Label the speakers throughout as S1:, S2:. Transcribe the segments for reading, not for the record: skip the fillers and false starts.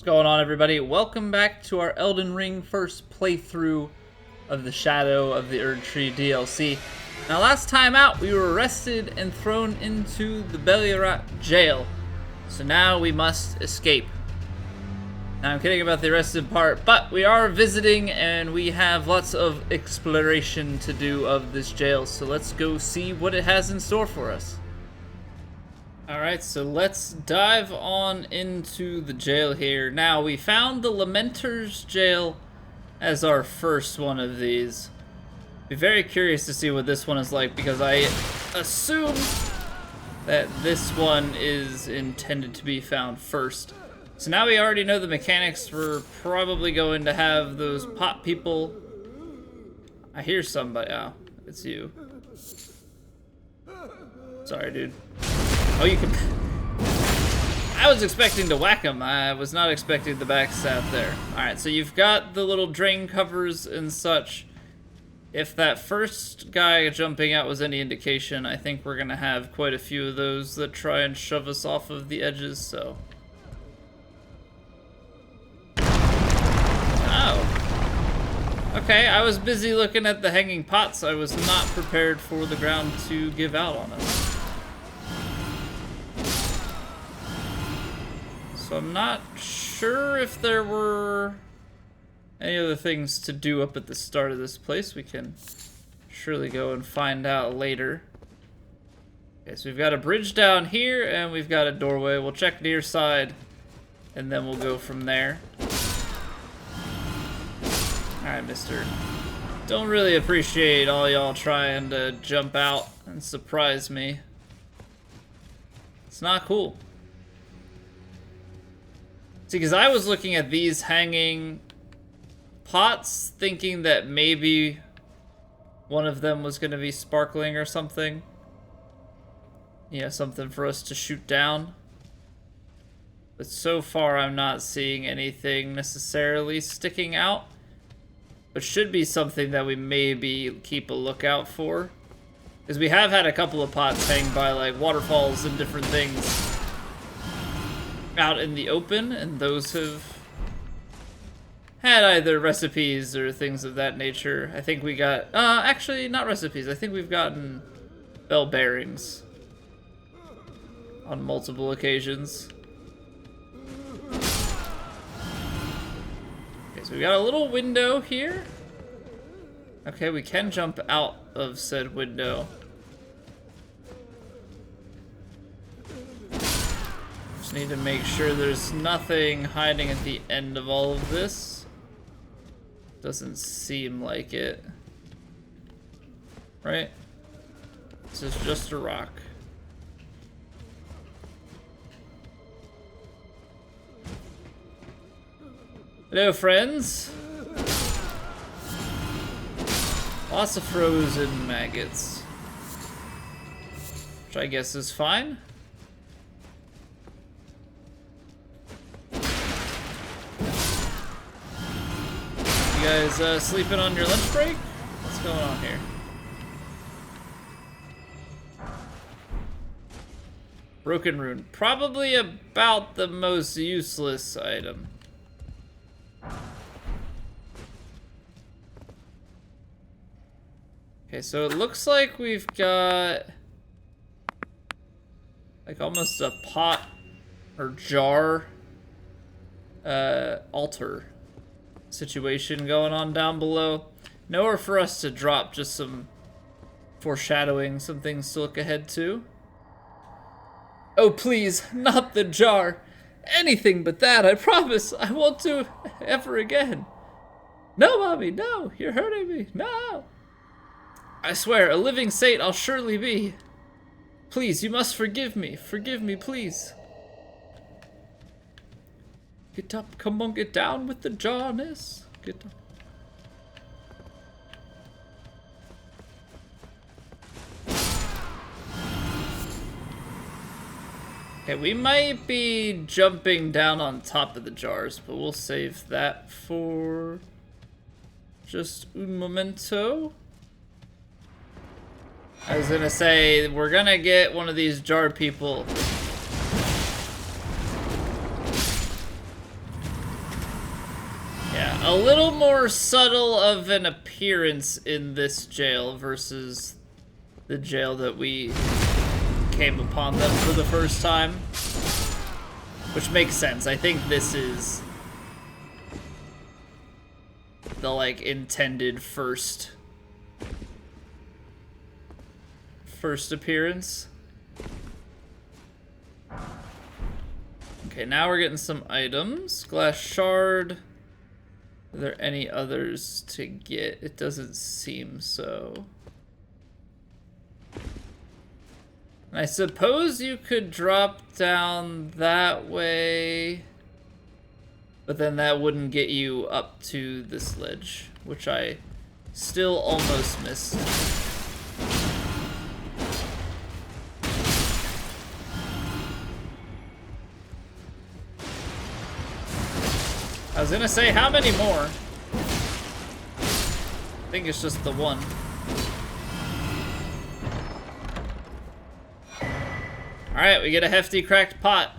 S1: What's going on, everybody? Welcome back to our Elden Ring first playthrough of the Shadow of the Erdtree DLC. Now, last time out, we were arrested and thrown into the Belurat Gaol. So now we must escape. Now, I'm kidding about the arrested part, but we are visiting and we have lots of exploration to do of this jail. So let's go see what it has in store for us. Alright, so let's dive on into the jail here. Now, we found the Lamenter's Jail as our first one of these. Be very curious to see what this one is like, because I assume that this one is intended to be found first. So now we already know the mechanics. We're probably going to have those pot people. I hear somebody. Oh, it's you. Sorry, dude. Oh, you can... I was expecting to whack him. I was not expecting the backstab there. Alright, so you've got the little drain covers and such. If that first guy jumping out was any indication, I think we're gonna have quite a few of those that try and shove us off of the edges, so... Oh. Okay, I was busy looking at the hanging pots. I was not prepared for the ground to give out on us. So I'm not sure if there were any other things to do up at the start of this place. We can surely go and find out later. Okay, so we've got a bridge down here and we've got a doorway. We'll check near side and then we'll go from there. Alright, mister. Don't really appreciate all y'all trying to jump out and surprise me. It's not cool. See, because I was looking at these hanging pots, thinking that maybe one of them was going to be sparkling or something. Yeah, something for us to shoot down. But so far, I'm not seeing anything necessarily sticking out. But should be something that we maybe keep a lookout for. Because we have had a couple of pots hang by, like, waterfalls and different things out in the open, and those have had either recipes or things of that nature. I think we got, actually not recipes, I think we've gotten bell bearings on multiple occasions. Okay, so we got a little window here. Okay, we can jump out of said window. Need to make sure there's nothing hiding at the end of all of this. Doesn't seem like it. Right? This is just a rock. Hello, friends. Lots of frozen maggots. Which I guess is fine. You guys sleeping on your lunch break? What's going on here? Broken rune. Probably about the most useless item. Okay, so it looks like we've got like almost a pot or jar altar situation going on down below. Nowhere for us to drop, just some foreshadowing, some things to look ahead to. Oh please, not the jar. Anything but that, I promise. I won't do it ever again. No, Mommy, no, you're hurting me, no. I swear, a living saint I'll surely be. Please, you must forgive me, please. Get up, come on, get down with the jarness. Get up. Okay, we might be jumping down on top of the jars, but we'll save that for just un momento. I was gonna say, we're gonna get one of these jar people a little more subtle of an appearance in this jail versus the jail that we came upon them for the first time. Which makes sense. I think this is the, like, intended first appearance. Okay, now we're getting some items. Glass shard. Are there any others to get? It doesn't seem so. I suppose you could drop down that way, but then that wouldn't get you up to this ledge, which I still almost missed. I was gonna say, how many more? I think it's just the one. Alright, we get a hefty cracked pot.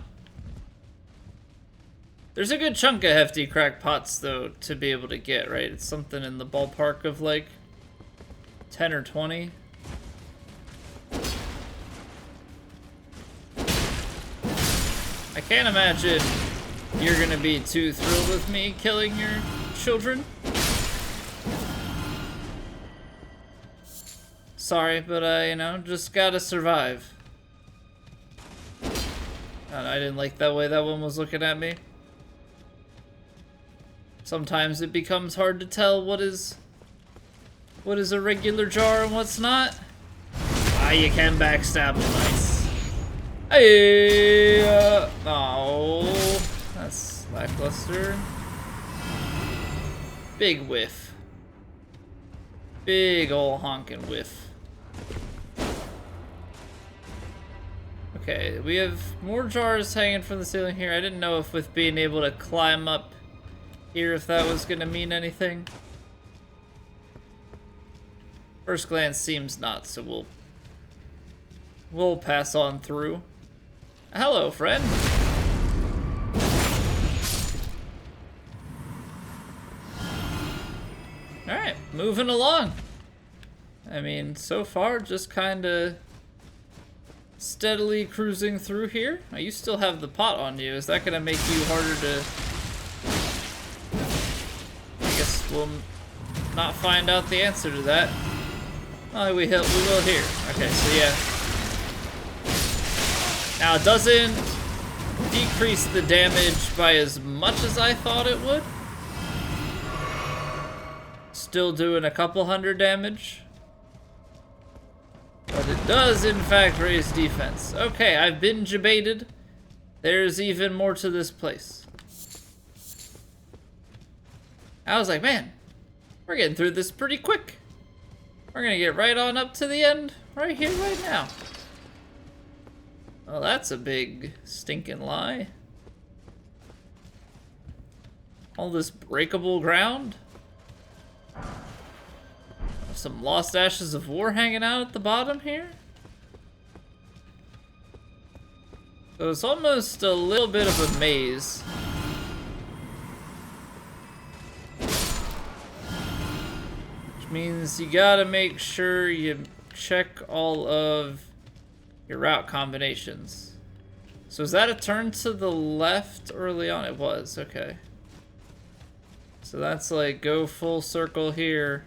S1: There's a good chunk of hefty cracked pots, though, to be able to get, right? It's something in the ballpark of, like, 10 or 20. I can't imagine you're gonna be too thrilled with me killing your children. Sorry, but I, you know, just gotta survive. I didn't like that way that one was looking at me. Sometimes it becomes hard to tell what is a regular jar and what's not. Ah, you can backstab them, nice. Hey, oh, that's lackluster. Big whiff. Big ol' honkin' whiff. Okay, we have more jars hanging from the ceiling here. I didn't know if with being able to climb up here if that was gonna mean anything. First glance seems not, so we'll pass on through. Hello, friend. Alright, moving along. I mean, so far, just kinda steadily cruising through here. Oh, you still have the pot on you. Is that gonna make you harder to... I guess we'll not find out the answer to that. Oh, we will here. Okay, so yeah. Now, it doesn't decrease the damage by as much as I thought it would. Still doing a couple hundred damage. But it does, in fact, raise defense. Okay, I've been debated. There's even more to this place. I was like, man, we're getting through this pretty quick. We're gonna get right on up to the end, right here, right now. Well, that's a big stinking lie. All this breakable ground. Some lost ashes of war hanging out at the bottom here. So it's almost a little bit of a maze. Which means you gotta make sure you check all of your route combinations. So is that a turn to the left early on? It was, okay. So that's like go full circle here.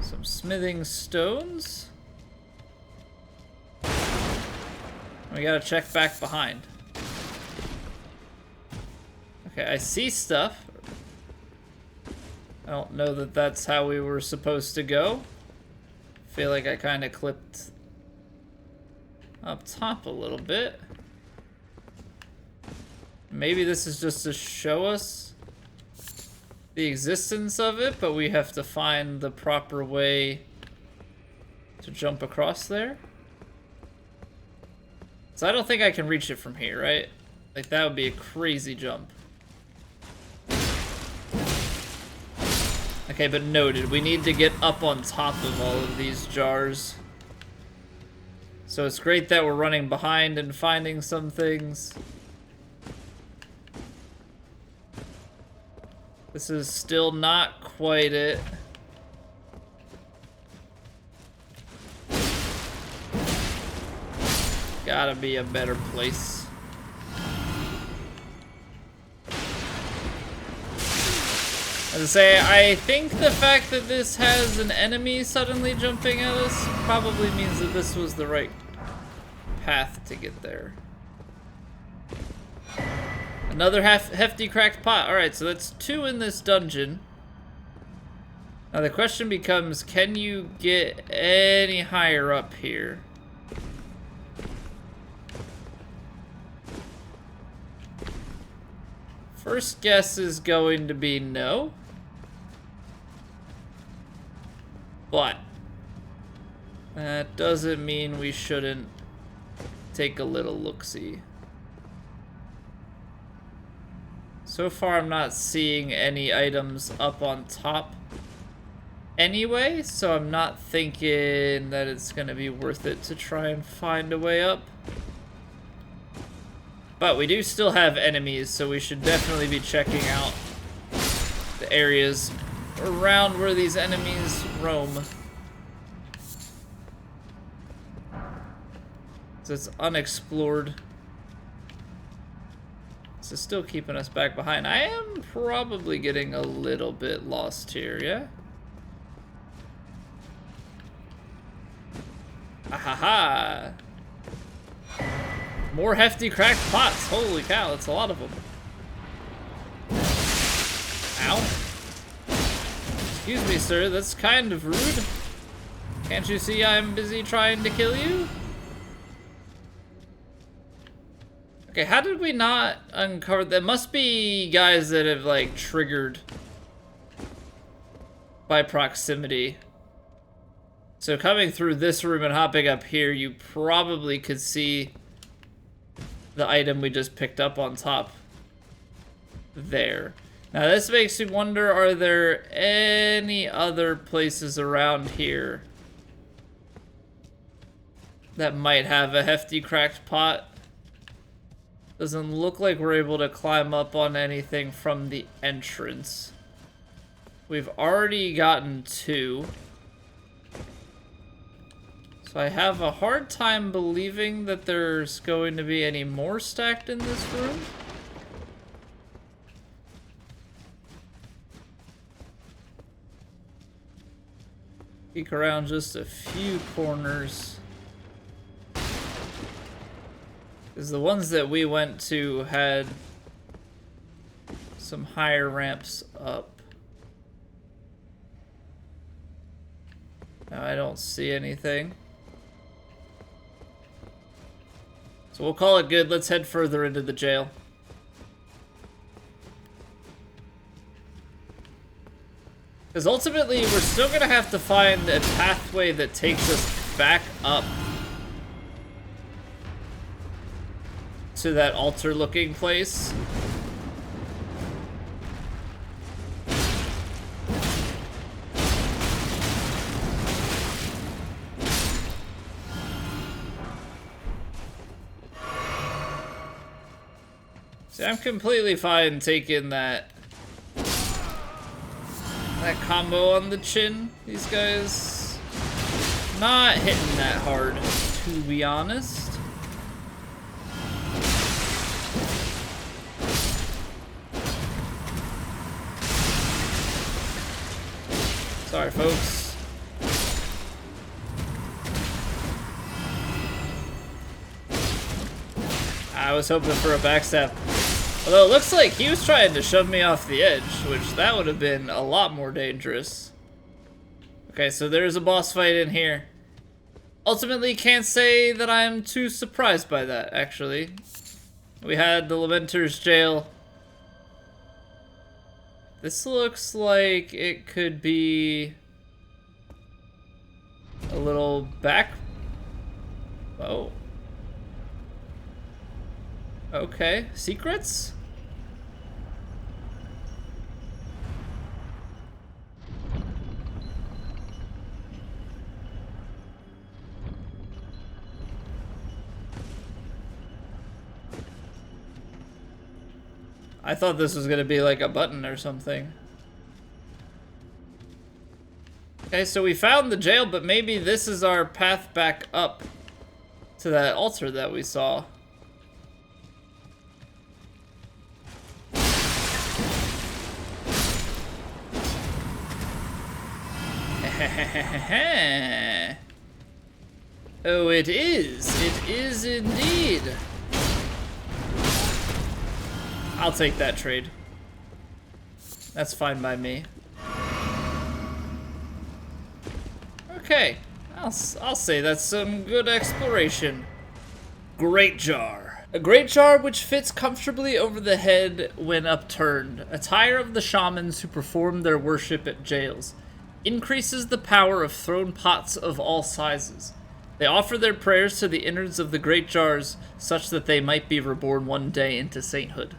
S1: Some smithing stones. We gotta check back behind. Okay, I see stuff. I don't know that that's how we were supposed to go. Feel like I kind of clipped up top a little bit. Maybe this is just to show us the existence of it, but we have to find the proper way to jump across there. So I don't think I can reach it from here, right? Like, that would be a crazy jump. Okay, but noted. We need to get up on top of all of these jars. So it's great that we're running behind and finding some things. This is still not quite it. Gotta be a better place. As I say, I think the fact that this has an enemy suddenly jumping at us probably means that this was the right path to get there. Another hefty cracked pot. Alright, so that's 2 in this dungeon. Now the question becomes, can you get any higher up here? First guess is going to be no. But that doesn't mean we shouldn't take a little look-see. So far, I'm not seeing any items up on top anyway, so I'm not thinking that it's gonna be worth it to try and find a way up. But we do still have enemies, so we should definitely be checking out the areas around where these enemies roam. So it's unexplored. This is still keeping us back behind. I am probably getting a little bit lost here, yeah? Ahaha! More hefty cracked pots. Holy cow, that's a lot of them. Ow. Excuse me, sir, that's kind of rude. Can't you see I'm busy trying to kill you? Okay, how did we not uncover that? Must be guys that have, like, triggered by proximity. So coming through this room and hopping up here, you probably could see the item we just picked up on top there. Now this makes me wonder, are there any other places around here that might have a hefty cracked pot? Doesn't look like we're able to climb up on anything from the entrance. We've already gotten 2. So I have a hard time believing that there's going to be any more stacked in this room. Peek around just a few corners. Because the ones that we went to had some higher ramps up. Now I don't see anything. So we'll call it good. Let's head further into the jail. Because ultimately, we're still going to have to find a pathway that takes us back up to that altar-looking place. See, I'm completely fine taking that combo on the chin. These guys not hitting that hard, to be honest. Sorry, folks. I was hoping for a backstab. Although it looks like he was trying to shove me off the edge, which that would have been a lot more dangerous. Okay, so there's a boss fight in here. Ultimately, can't say that I'm too surprised by that, actually. We had the Lamenter's Jail. This looks like it could be a little back. Oh. Okay, secrets? I thought this was gonna be like a button or something. Okay, so we found the jail, but maybe this is our path back up to that altar that we saw. Oh, it is. It is indeed. I'll take that trade. That's fine by me. Okay, I'll say that's some good exploration. Great jar. A great jar which fits comfortably over the head when upturned. Attire of the shamans who perform their worship at jails. Increases the power of thrown pots of all sizes. They offer their prayers to the innards of the great jars, such that they might be reborn one day into sainthood.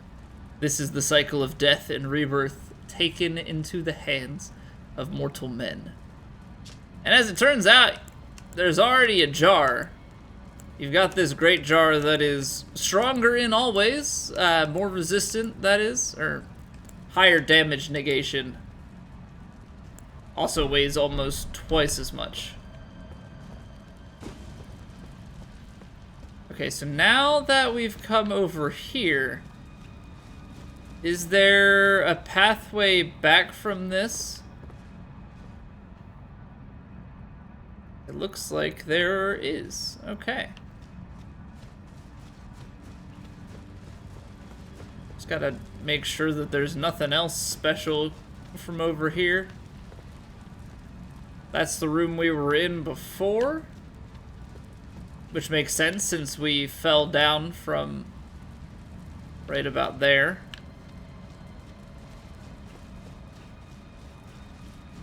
S1: This is the cycle of death and rebirth taken into the hands of mortal men. And as it turns out, there's already a jar. You've got this great jar that is stronger in all ways, more resistant, that is, or higher damage negation. Also weighs almost twice as much. Okay, so now that we've come over here, is there a pathway back from this? It looks like there is. Okay. Just gotta make sure that there's nothing else special from over here. That's the room we were in before, which makes sense since we fell down from right about there.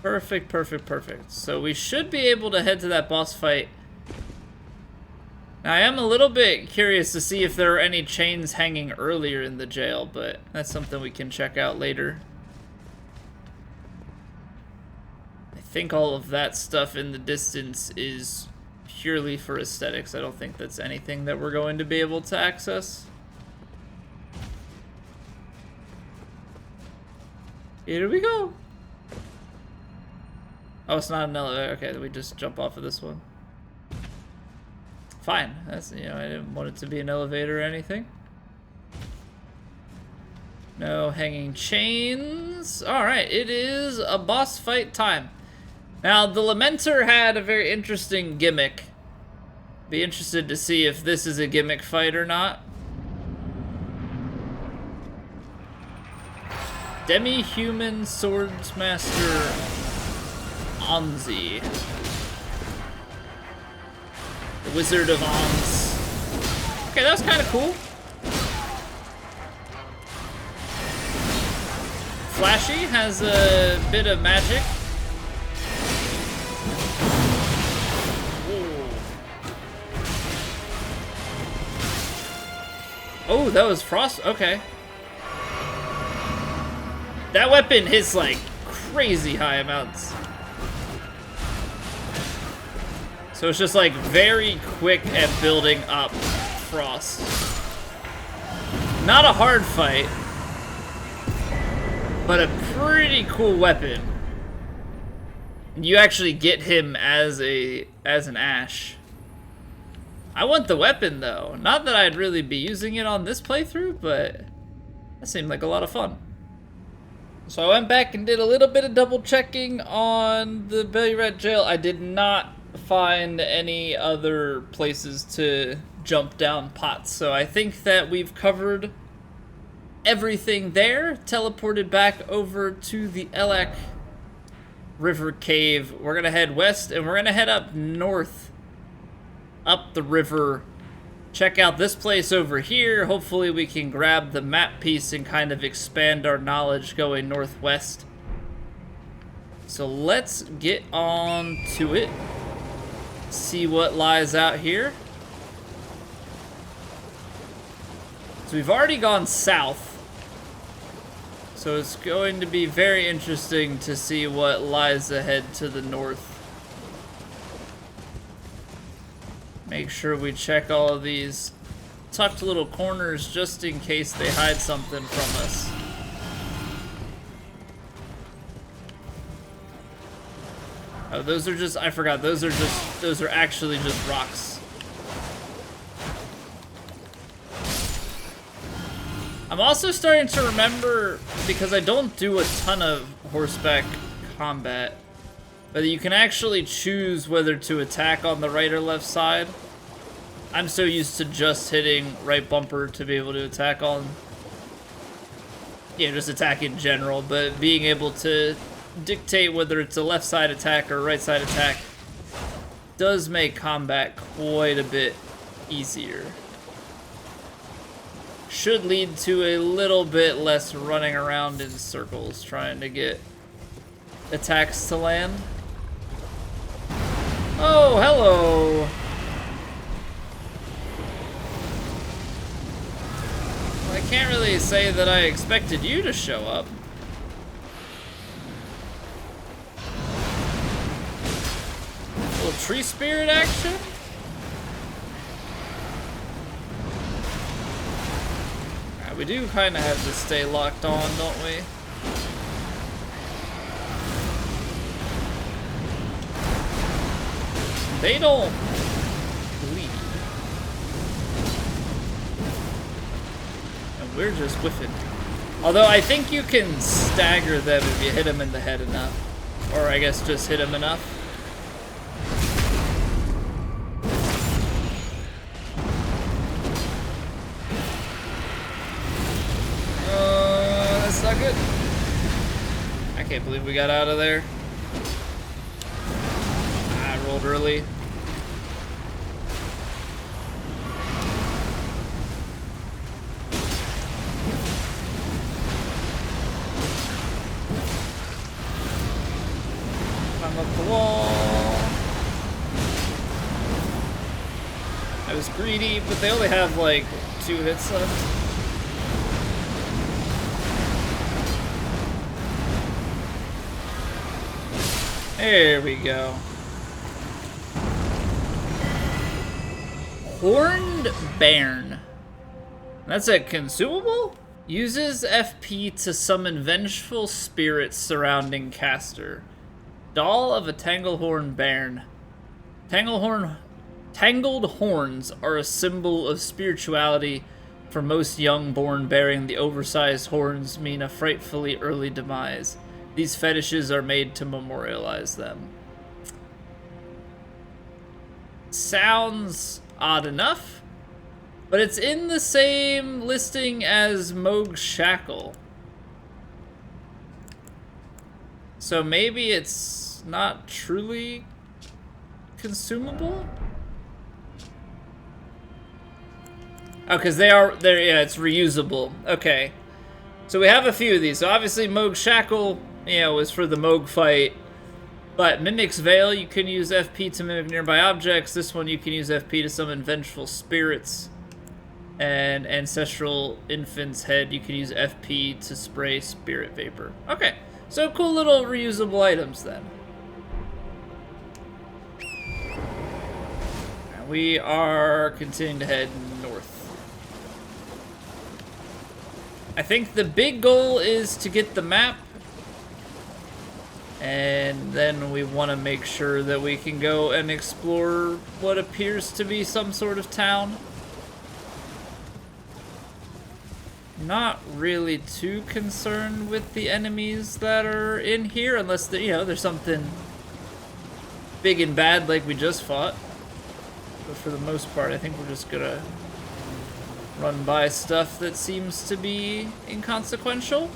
S1: Perfect, perfect, perfect. So we should be able to head to that boss fight. Now, I am a little bit curious to see if there are any chains hanging earlier in the jail, but that's something we can check out later. I think all of that stuff in the distance is purely for aesthetics. I don't think that's anything that we're going to be able to access. Here we go. Oh, it's not an elevator. Okay, we just jump off of this one. Fine. That's, you know, I didn't want it to be an elevator or anything. No hanging chains. Alright, it is a boss fight time. Now, the Lamenter had a very interesting gimmick. Be interested to see if this is a gimmick fight or not. Demi-human swordsmaster Anzi. The Wizard of Ons. Okay, that was kind of cool. Flashy, has a bit of magic. Oh, that was frost. Okay. That weapon hits like crazy high amounts. So it's just like very quick at building up frost. Not a hard fight, but a pretty cool weapon. And you actually get him as an Ash. I want the weapon though. Not that I'd really be using it on this playthrough, but that seemed like a lot of fun. So I went back and did a little bit of double checking on the Belurat Gaol. I did not find any other places to jump down pots, so I think that we've covered everything there. Teleported back over to the Elak River Cave. We're gonna head west and we're gonna head up north, up the river, check out this place over here. Hopefully we can grab the map piece and kind of expand our knowledge going northwest. So let's get on to it. See what lies out here. So we've already gone south. So it's going to be very interesting to see what lies ahead to the north. Make sure we check all of these tucked little corners just in case they hide something from us. Oh, those are just, I forgot, those are actually just rocks. I'm also starting to remember, because I don't do a ton of horseback combat, but you can actually choose whether to attack on the right or left side. I'm so used to just hitting right bumper to be able to attack on, you know, just attack in general, but being able to dictate whether it's a left side attack or a right side attack does make combat quite a bit easier. Should lead to a little bit less running around in circles trying to get attacks to land. Oh, hello! Well, I can't really say that I expected you to show up. A little tree spirit action? We do kind of have to stay locked on, don't we? They don't bleed. And we're just whiffing. Although I think you can stagger them if you hit them in the head enough. Or I guess just hit them enough. That's not good. I can't believe we got out of there. I rolled early. Climb up the wall. I was greedy, but they only have like 2 hits left. There we go. Horned Bairn. That's a consumable? Uses FP to summon vengeful spirits surrounding caster. Doll of a Tanglehorn Bairn. Tangled horns are a symbol of spirituality for most young born. Bearing the oversized horns mean a frightfully early demise. These fetishes are made to memorialize them. Sounds odd enough, but it's in the same listing as Moog's Shackle. So maybe it's not truly consumable? Oh, because they're, yeah, it's reusable. Okay. So we have a few of these. So obviously Moog's Shackle, you know, is for the Moog fight. But Mimic's Veil, you can use FP to mimic nearby objects. This one you can use FP to summon vengeful spirits. And Ancestral Infant's Head, you can use FP to spray spirit vapor. Okay, so cool little reusable items then. And we are continuing to head north. I think the big goal is to get the map. And then we want to make sure that we can go and explore what appears to be some sort of town. Not really too concerned with the enemies that are in here, unless you know, there's something big and bad like we just fought. But for the most part, I think we're just gonna run by stuff that seems to be inconsequential.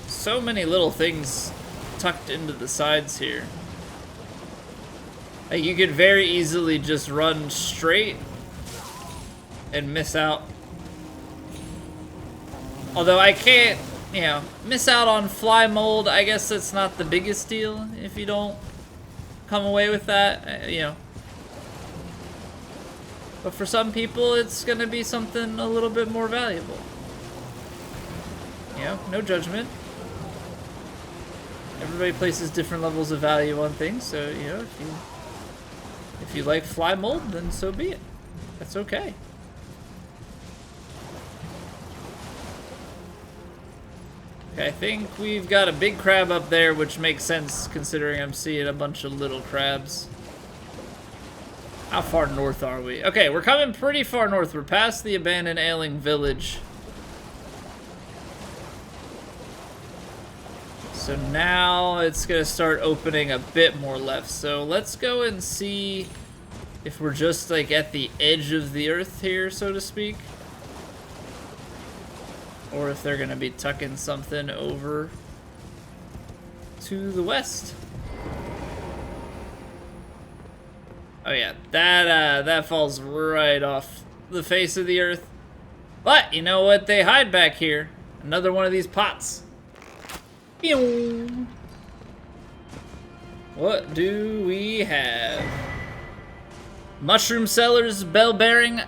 S1: So many little things tucked into the sides here. Like, you could very easily just run straight and miss out. Although I can't, you know, miss out on fly mold. I guess that's not the biggest deal if you don't come away with that, you know. But for some people, it's gonna be something a little bit more valuable. You know, no judgment. Everybody places different levels of value on things, so, you know, if you like fly mold, then so be it. That's okay. Okay, I think we've got a big crab up there, which makes sense considering I'm seeing a bunch of little crabs. How far north are we? Okay, we're coming pretty far north. We're past the abandoned ailing village. So now it's gonna start opening a bit more left. So let's go and see if we're just like at the edge of the earth here, so to speak. Or if they're gonna be tucking something over to the west. Oh yeah, that falls right off the face of the earth. But you know what they hide back here? Another one of these pots. Pew! What do we have? Mushroom Seller's Bell Bearing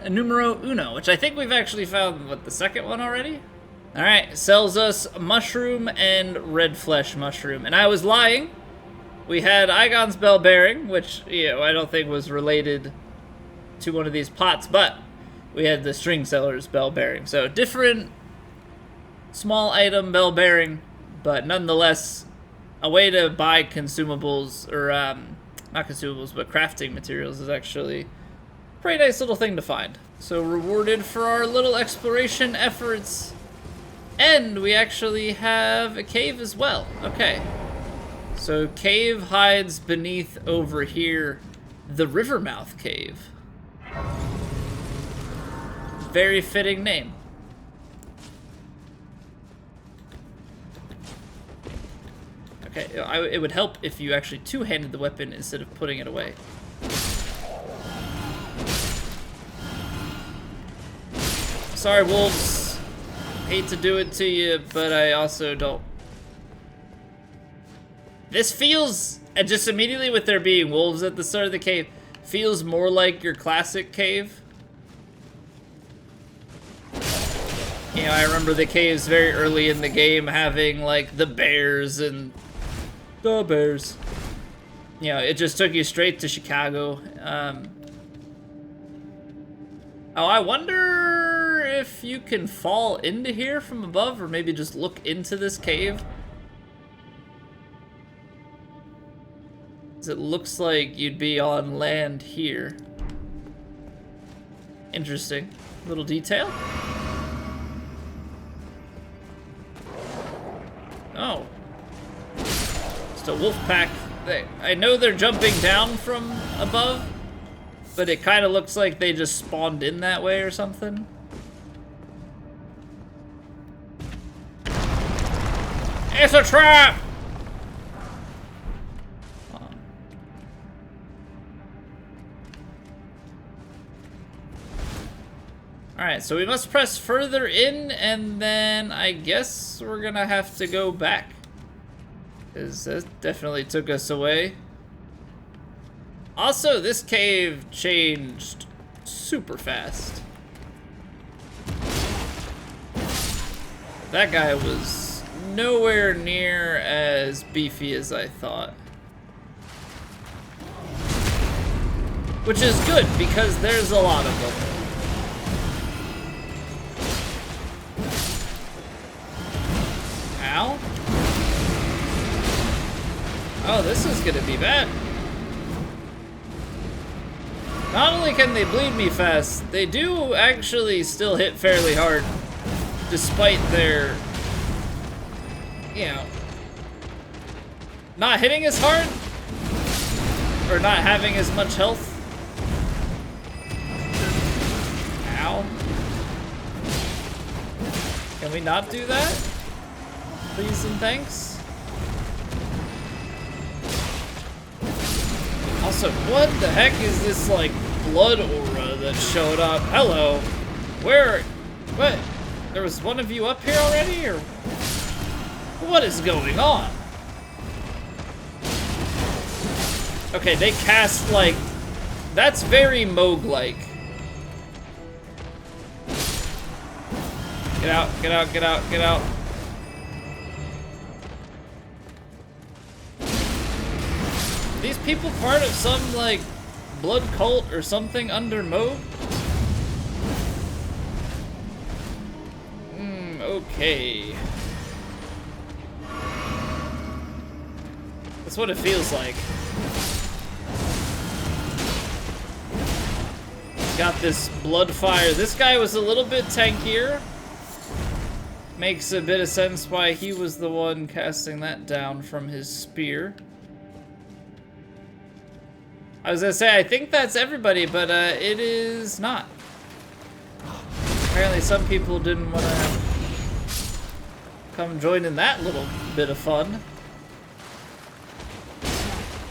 S1: Numero Uno, which I think we've actually found, what, the second one already? Alright, sells us mushroom and red flesh mushroom. And I was lying. We had Igon's Bell Bearing, which, you know, I don't think was related to one of these pots, but we had the String Seller's Bell Bearing. So different small item bell bearing, but nonetheless a way to buy consumables, or not consumables, but crafting materials is actually a pretty nice little thing to find. So rewarded for our little exploration efforts. And we actually have a cave as well. Okay. So cave hides beneath over here, the Rivermouth cave. Very fitting name. Okay, it would help if you actually two-handed the weapon instead of putting it away. Sorry, wolves. Hate to do it to you, but I also don't. This feels, and just immediately with there being wolves at the start of the cave, feels more like your classic cave. You know, I remember the caves very early in the game having, like, the bears and... The bears. You know, it just took you straight to Chicago. Oh, I wonder if you can fall into here from above, or maybe just look into this cave. It looks like you'd be on land here. Interesting. Little detail. Oh. Just a wolf pack. I know they're jumping down from above, but it kind of looks like they just spawned in that way or something. It's a trap! Alright, so we must press further in, and then I guess we're gonna have to go back. Because that definitely took us away. Also, this cave changed super fast. That guy was nowhere near as beefy as I thought. Which is good, because there's a lot of them. Ow. Oh, this is gonna be bad. Not only can they bleed me fast, they do actually still hit fairly hard, despite their, you know, not hitting as hard, or not having as much health. Ow. Can we not do that? Please and thanks. Also, what the heck is this, like, blood aura that showed up? Hello. Where? What? There was one of you up here already, or what is going on? Okay, they cast, like, that's very Moog-like. Get out, get out, get out, get out. These people part of some, like, blood cult or something under Moog? Okay. That's what it feels like. Got this blood fire. This guy was a little bit tankier. Makes a bit of sense why he was the one casting that down from his spear. I was gonna say, I think that's everybody, but it is not. Apparently some people didn't want to come join in that little bit of fun.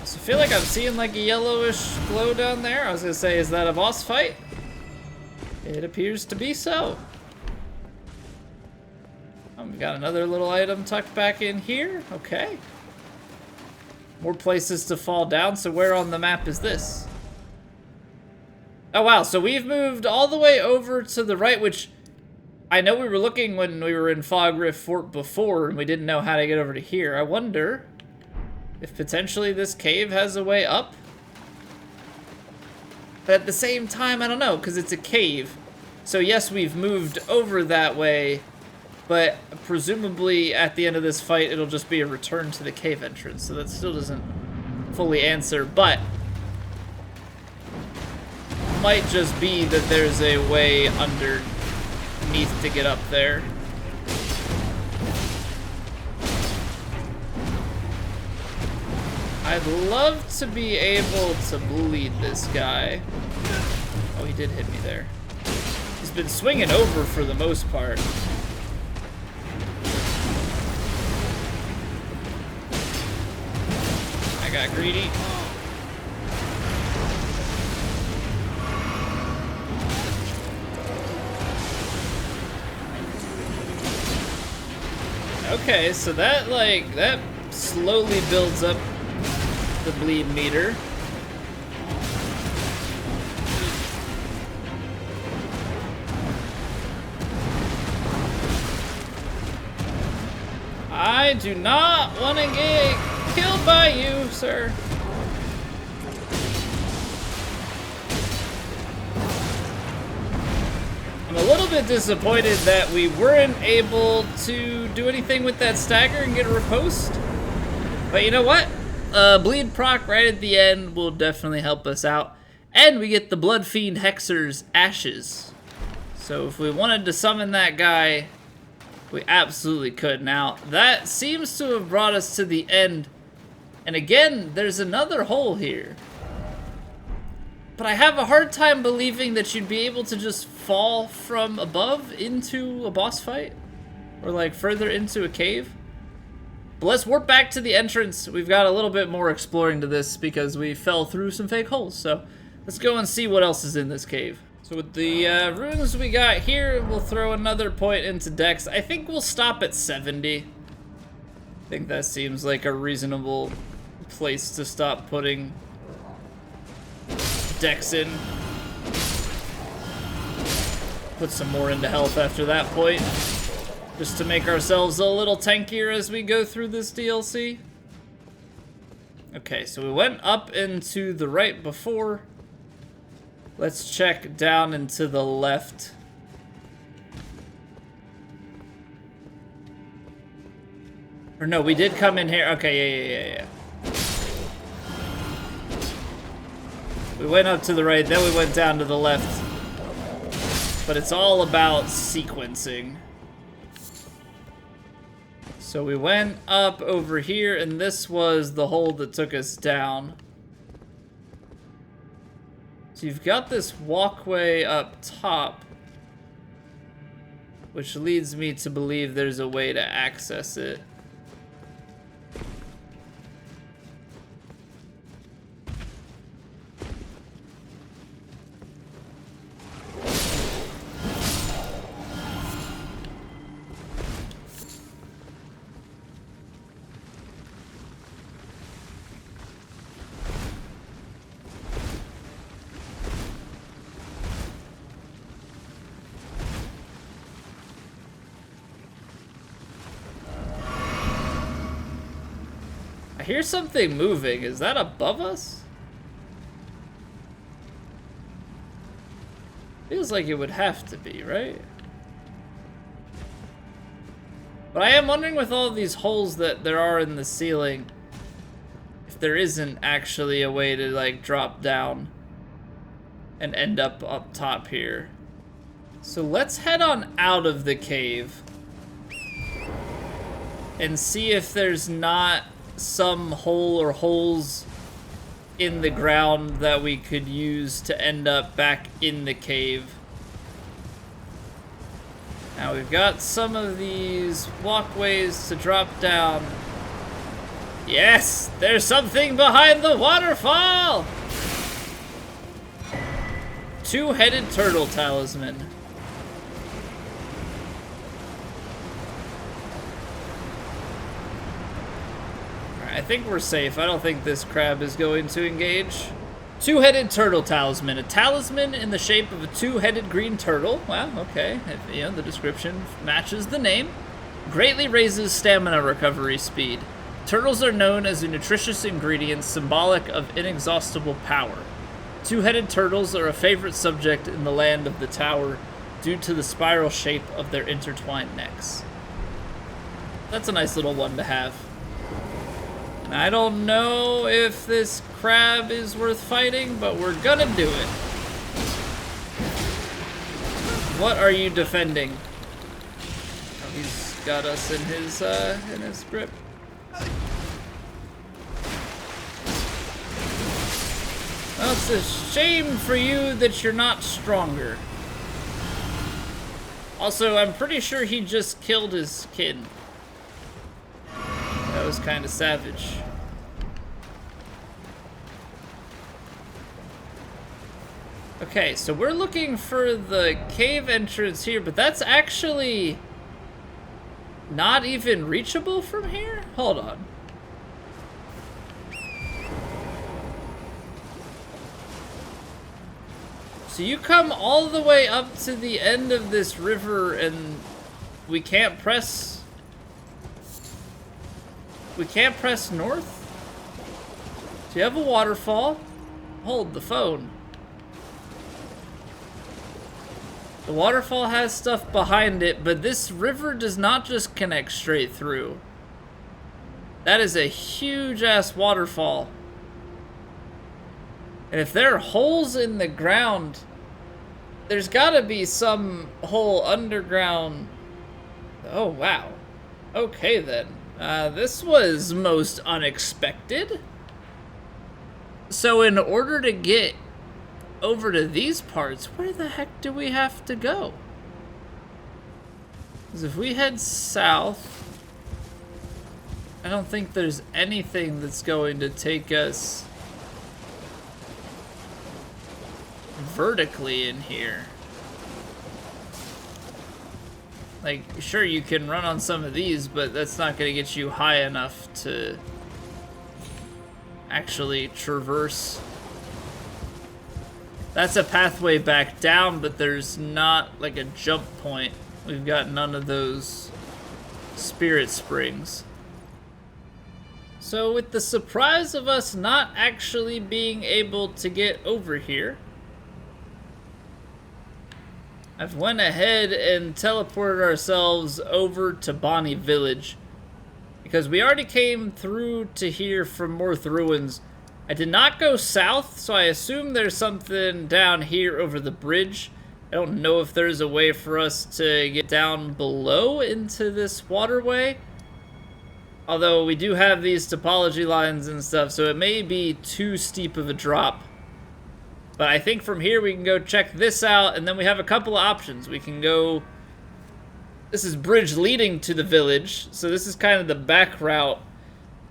S1: So I feel like I'm seeing like a yellowish glow down there. I was gonna say, is that a boss fight? It appears to be so. We got another little item tucked back in here. Okay. More places to fall down. So where on the map is this? Oh, wow. So we've moved all the way over to the right, which I know we were looking when we were in Fog Rift Fort before, and we didn't know how to get over to here. I wonder if potentially this cave has a way up. But at the same time, I don't know, because it's a cave. So yes, we've moved over that way, but presumably at the end of this fight, it'll just be a return to the cave entrance. So that still doesn't fully answer, but might just be that there's a way underneath to get up there. I'd love to be able to bleed this guy. Oh, he did hit me there. He's been swinging over for the most part. I got greedy. Okay, so that slowly builds up the bleed meter. I do not want to get killed by you, sir. I'm a little bit disappointed that we weren't able to do anything with that stagger and get a riposte. But you know what? Bleed proc right at the end will definitely help us out. And we get the Blood Fiend Hexer's Ashes. So if we wanted to summon that guy, we absolutely could. Now, that seems to have brought us to the end. And again, there's another hole here. But I have a hard time believing that you'd be able to just fall from above into a boss fight. Or like further into a cave. But let's warp back to the entrance. We've got a little bit more exploring to this because we fell through some fake holes. So let's go and see what else is in this cave. So with the runes we got here, we'll throw another point into Dex. I think we'll stop at 70. I think that seems like a reasonable place to stop putting Dex in. Put some more into health after that point, just to make ourselves a little tankier as we go through this DLC. Okay, so we went up into the right before. Let's check down and to the left. Or no, we did come in here. Okay, yeah. We went up to the right, then we went down to the left. But it's all about sequencing. So we went up over here, and this was the hole that took us down. So you've got this walkway up top, which leads me to believe there's a way to access it. I hear something moving. Is that above us? Feels like it would have to be, right? But I am wondering with all these holes that there are in the ceiling, if there isn't actually a way to, like, drop down and end up top here. So let's head on out of the cave and see if there's not some hole or holes in the ground that we could use to end up back in the cave. Now we've got some of these walkways to drop down. Yes, there's something behind the waterfall! Two-headed turtle talisman. Alright, I think we're safe. I don't think this crab is going to engage. Two-headed turtle talisman. A talisman in the shape of a two-headed green turtle. Wow, okay. You know, the description matches the name. Greatly raises stamina recovery speed. Turtles are known as a nutritious ingredient symbolic of inexhaustible power. Two-headed turtles are a favorite subject in the land of the tower due to the spiral shape of their intertwined necks. That's a nice little one to have. And I don't know if this crab is worth fighting, but we're gonna do it. What are you defending? Oh, he's got us in his grip. Well, it's a shame for you that you're not stronger. Also, I'm pretty sure he just killed his kid. That was kind of savage. Okay, so we're looking for the cave entrance here, but that's actually not even reachable from here? Hold on. So you come all the way up to the end of this river and we can't press north? So you have a waterfall. Hold the phone. The waterfall has stuff behind it, but this river does not just connect straight through. That is a huge-ass waterfall. And if there are holes in the ground, there's gotta be some hole underground. Oh, wow. Okay, then. This was most unexpected. So in order to get over to these parts, where the heck do we have to go? Because if we head south, I don't think there's anything that's going to take us vertically in here. Like, sure, you can run on some of these, but that's not going to get you high enough to actually traverse. That's a pathway back down, but there's not like a jump point. We've got none of those spirit springs. So with the surprise of us not actually being able to get over here, I've went ahead and teleported ourselves over to Bonnie Village because we already came through to here from Morth Ruins. I did not go south, so I assume there's something down here over the bridge. I don't know if there's a way for us to get down below into this waterway. Although we do have these topology lines and stuff, so it may be too steep of a drop. But I think from here we can go check this out, and then we have a couple of options. We can go... This is bridge leading to the village, so this is kind of the back route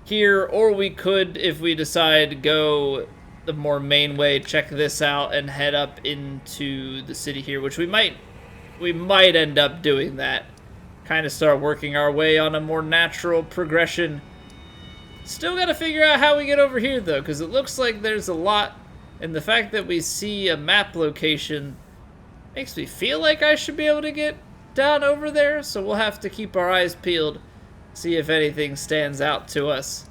S1: here, or we could, if we decide, go the more main way, check this out, and head up into the city here, which we might end up doing that. Kind of start working our way on a more natural progression. Still gotta figure out how we get over here, though, because it looks like there's a lot. And the fact that we see a map location makes me feel like I should be able to get down over there, so we'll have to keep our eyes peeled, see if anything stands out to us.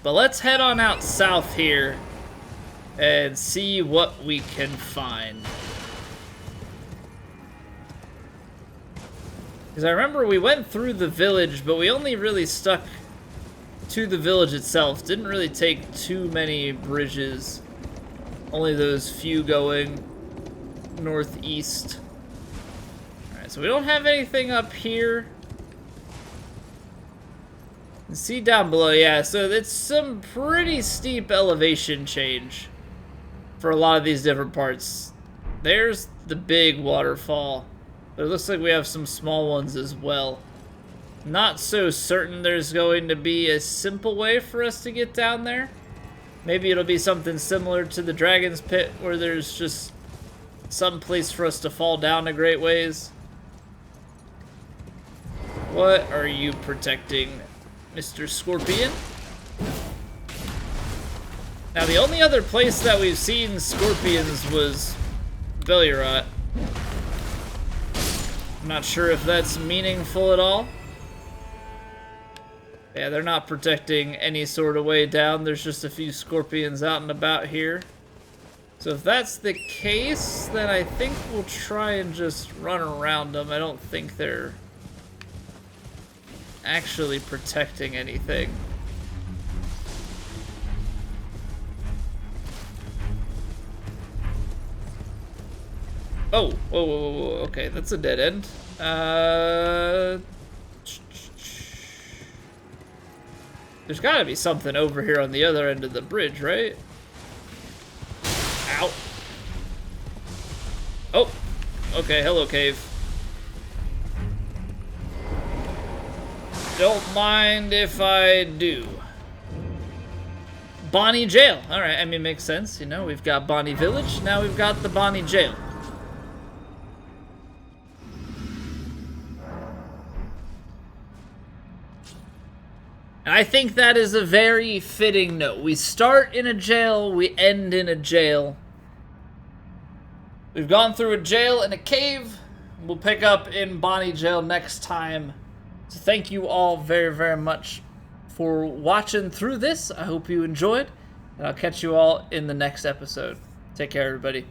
S1: But let's head on out south here and see what we can find. Because I remember we went through the village, but we only really stuck to the village itself. Didn't really take too many bridges. Only those few going northeast. Alright, so we don't have anything up here. And see down below, yeah, so it's some pretty steep elevation change for a lot of these different parts. There's the big waterfall, but it looks like we have some small ones as well. Not so certain there's going to be a simple way for us to get down there. Maybe it'll be something similar to the Dragon's Pit, where there's just some place for us to fall down a great ways. What are you protecting, Mr. Scorpion? Now, the only other place that we've seen scorpions was Belurat. I'm not sure if that's meaningful at all. Yeah, they're not protecting any sort of way down. There's just a few scorpions out and about here. So if that's the case, then I think we'll try and just run around them. I don't think they're actually protecting anything. Oh, whoa, whoa, whoa, whoa. Okay, that's a dead end. There's gotta be something over here on the other end of the bridge, right? Ow. Oh, okay, hello, cave. Don't mind if I do. Bonnie Jail. Alright, I mean, makes sense. You know, we've got Bonnie Village, now we've got the Bonnie Jail. And I think that is a very fitting note. We start in a jail, we end in a jail. We've gone through a jail and a cave. We'll pick up in Bonnie Jail next time. So thank you all very, very much for watching through this. I hope you enjoyed, and I'll catch you all in the next episode. Take care, everybody.